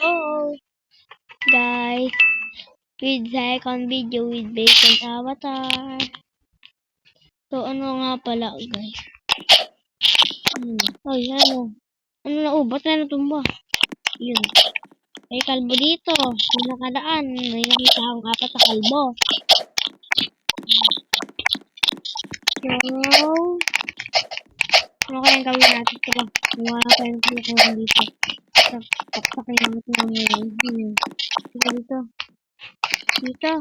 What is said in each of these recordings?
Oh, guys, with second video with Bacon Avatar. So, ano nga pala, guys? Ay, ano? Ano na, ba't na natumba? Yun. May kalbo dito. Yung nakadaan, may nakita akong apat na kalbo. So, ano kayang gawin natin? Ito ba? Wala kayang gawin dito. Tapsakin natin ang ngayon. Dito. Dito.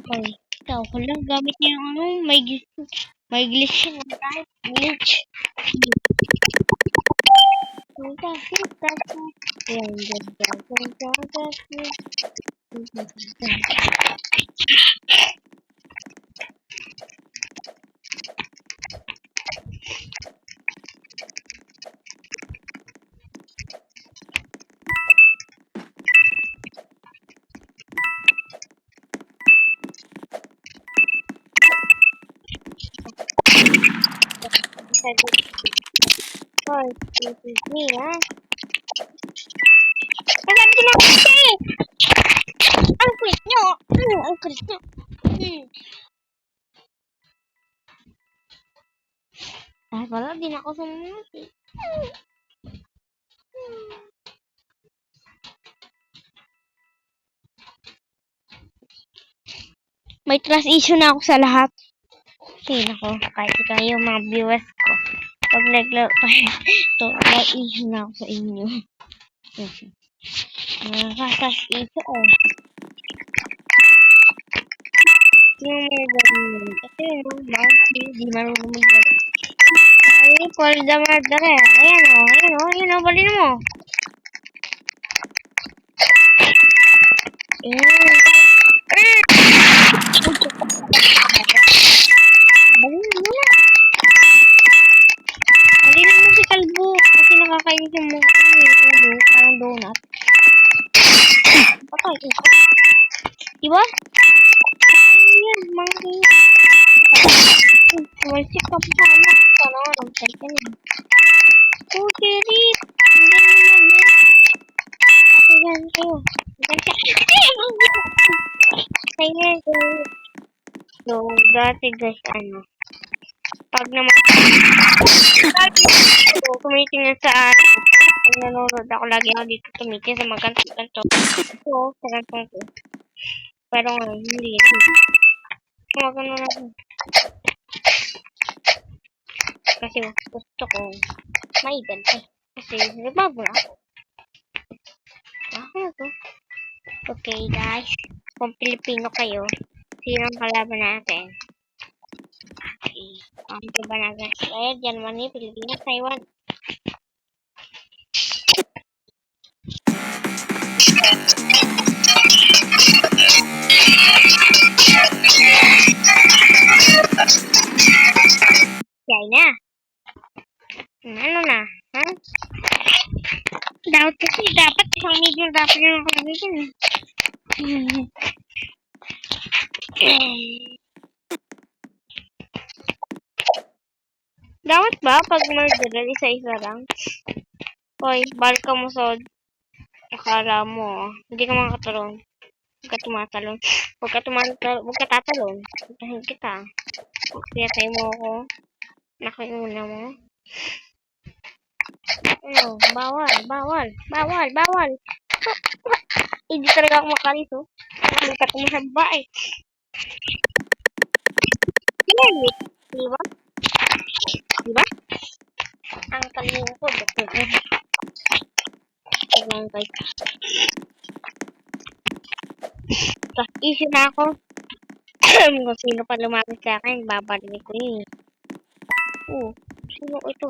Okay, ikaw ko lang gamit niya yung ano, may glitch yung type, glitch. Oh, this is me, ha? Agad ko na kasi! Ang quick nyo! Ang quick nyo! Ah, wala din ako sumunod eh. May trust issue na ako sa lahat. Kasi nako, kahit kayo mga viewers ko. Pag naglaro kayo, trust issue na ako sa inyo. Trust issue oh. Yung may ganyan. Kasi yung bouncy, di marunong maglaro. Ay, Paul Damadare. Ayan o, ayan o, ayan o, balin mo. Ayan. Balin mo na. Balin mo si Kalbo. Kasi nakakainis yung mga ulo, parang donut. Patay ito. Diba? Ayan, mga ganyan. Tumalsik ka pa sa anak. Sana nga, nag-try ka na. Oh, Jerry. Hindi naman na. Kakagan ko. Kaya ko. So, dati guys, ano. Pag naman. Tumitingin sa ano. Pag nanonood ako, lagi ako dito tumitingin sa mga kanto-kanto. So, sa kantong ko. Pero ngayon, hindi. Magano na. Kasi gusto ko maigan eh. Kasi nagbago na ako. Ano to? Okay guys. Kung Pilipino kayo, sino ang kalaban natin? Okay. Ang diba na guys? Germany, Pilipinas, Taiwan. China. Ano na? Ha? Dapat isang medium dapat yung nakalagay dyan. Dapat ba pag murderer isa-isa lang? Hoy, balik ka mo sa akala mo. Hindi ka makatalon. Huwag ka tumatalon. Huwag ka tatalon. Puntahin kita. Pinatay mo ako. Nakiuna mo. Ano? Bawal. Hindi talaga ako makalis, oh. Nakalipat mo sa babae. Diba? Ang talino ko. Ayan, guys. Tapos issue na ako. Kung sino pa lumapit sa akin, babalikin ko yun. Oh, sino ito?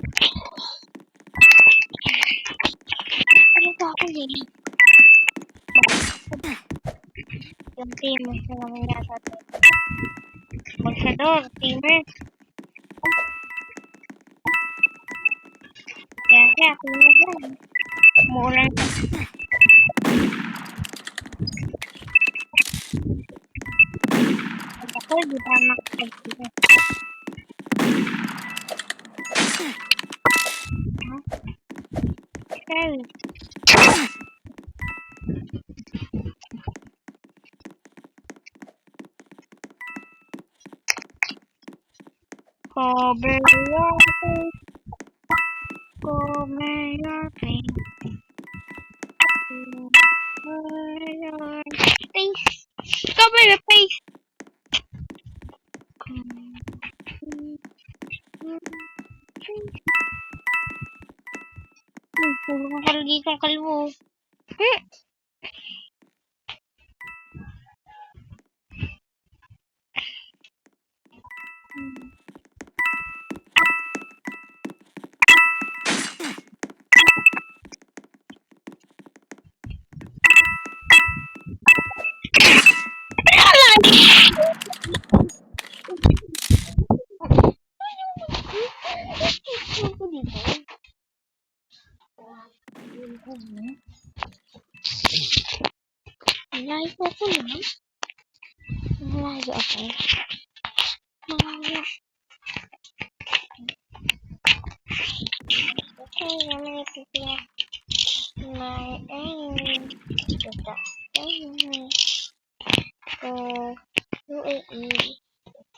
enemy. Yung teamers na naman yata. Boxador, teamers. Kaya ako na yan. Umuulan sa ako, di ba makakagpila? Okay. Cover your face. Cover your face. Cover your face. Cover your face. Puro ka kalagi kang kalbo. Malayo ako naman. Malayo ako. Malayo. Okay, naman ipipila. My enemy. Ito. Enemy. UAE.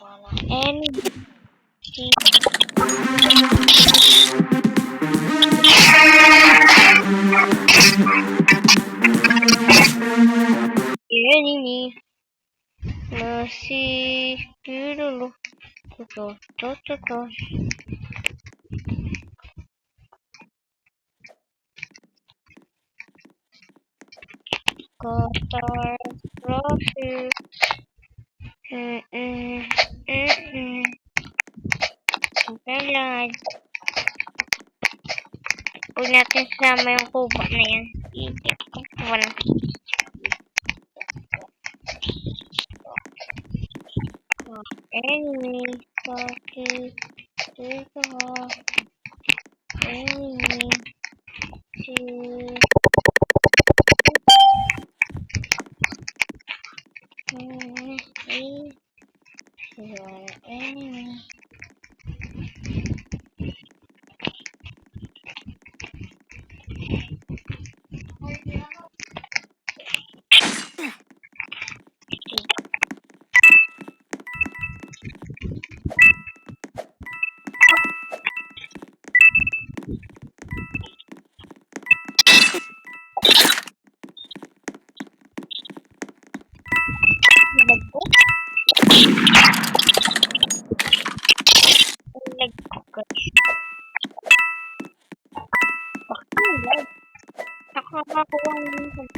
Wala. Enemy. Enemy. Masih dulu. Tuh. Kotor profil. Lang. Huwag natin sama yung kuba na yan. Wala. Enemy. Copy. Dito. Enemy. Enemy. Nakakakuha ng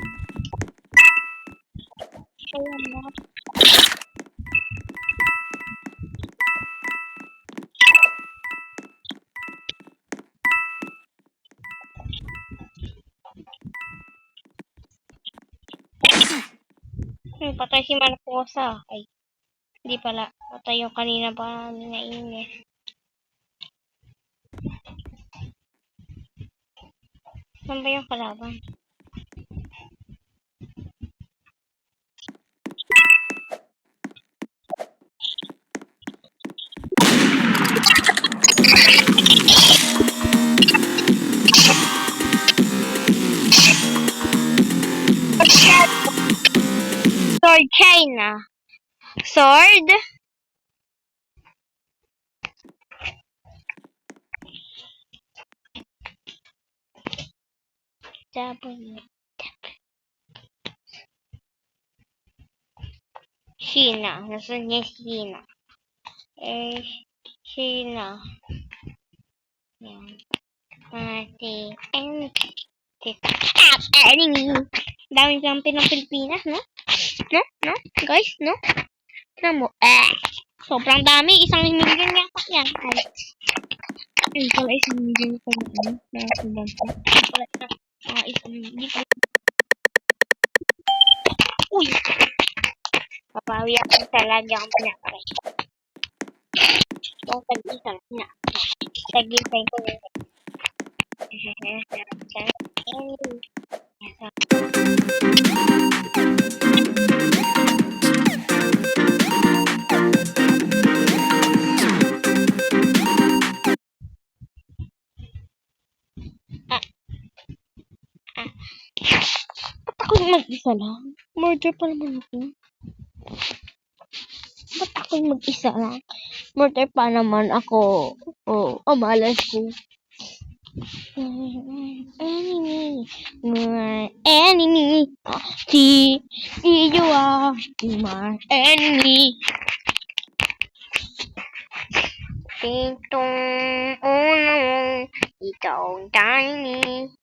patay si Marcosa. Ay, hindi pala. Patay yung kanina pa nainis. Saan ba yung kalaban? Sword China. Sword? W. China. Nasaan niya China? China. Yan. Mati. Enemy. Daming kampi ng Pilipinas, no? No? Guys, no? Tignan mo. Sobrang dami. 1 million yata yan. Ay, pala 1 million pa rin. Sobrang pa. Pala Hindi pa. Uy! Papawi ako talaga ang pinakari. Yung tag-isang na. Tag-isang ko yun. Ba't ako mag-isa lang? Murder pa naman ako. Ba't ako mag-isa lang? Murder pa naman ako. Malas ko. Enemy. My enemy. See, you are my enemy. Itong una mo, ikaw ang tiny.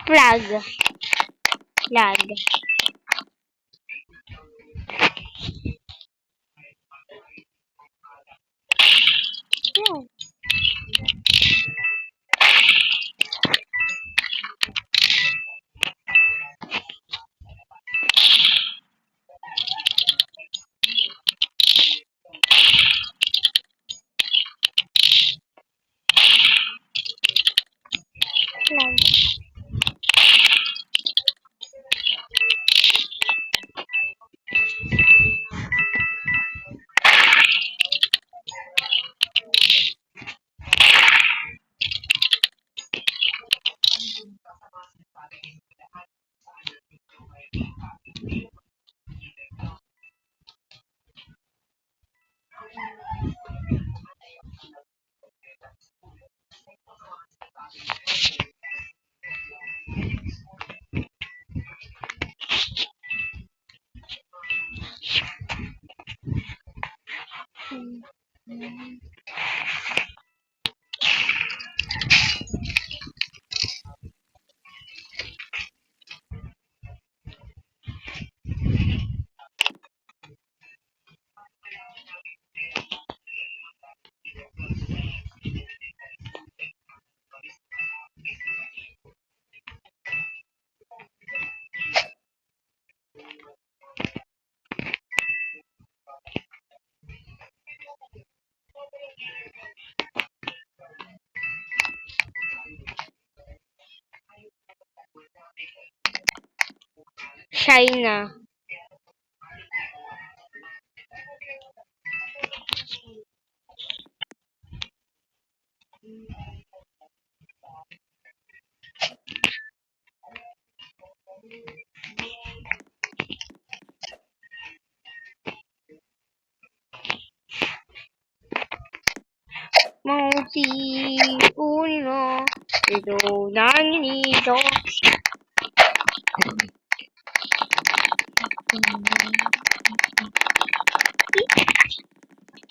Flag. Yeah. Flag. China. Uno, ito nangito.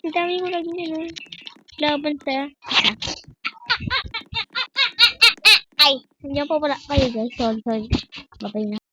Ang dami ko lagi nyo. Laban sa... Ay! Nandiyan pa pala kayo guys. Sorry. Babay na.